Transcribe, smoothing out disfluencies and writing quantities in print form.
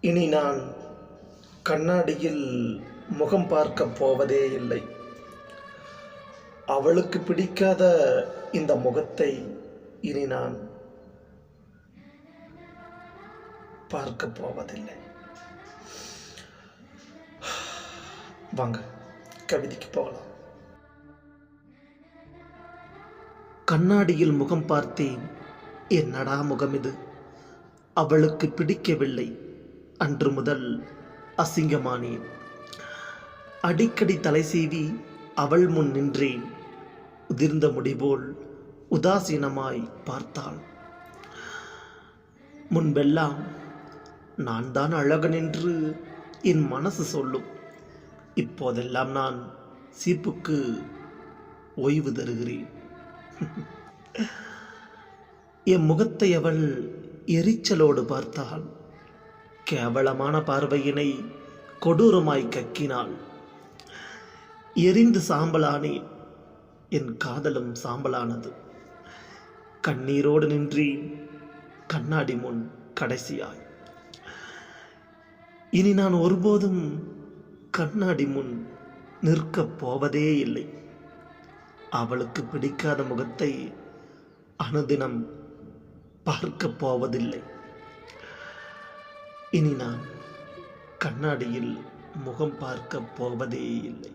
இனி நான் கண்ணாடியில் முகம் பார்க்கப் போவதே இல்லை. அவளுக்கு பிடிக்காத இந்த முகத்தை இனி நான் பார்க்கப் போவதில்லை. வாங்க கவிதைக்கு போகலாம். கண்ணாடியில் முகம் பார்த்தேன். என்னடா முகம் இது? அவளுக்கு பிடிக்கவில்லை. அன்று முதல் அசிங்கமானேன். அடிக்கடி தலை சீவி அவள் முன் நின்றேன். உதிர்ந்த முடிபோல் உதாசீனமாய் பார்த்தாள். முன்பெல்லாம் நான் தான் அழகன் என்று என் மனசு சொல்லும். இப்போதெல்லாம் நான் சீப்புக்கு ஓய்வு தருகிறேன். என் முகத்தை அவள் எரிச்சலோடு பார்த்தாள். கேவலமான பார்வையினை கொடூரமாய் கக்கினாள். எரிந்து சாம்பலானேன். என் காதலும் சாம்பலானது. கண்ணீரோடு நின்றேன் கண்ணாடி முன் கடைசியாய். இனி நான் ஒருபோதும் கண்ணாடி முன் நிற்கப் போவதே இல்லை. அவளுக்கு பிடிக்காத முகத்தை அனுதினம் பார்க்கப் போவதில்லை. இனி நான் கண்ணாடியில் முகம் பார்க்கப் போவதே இல்லை.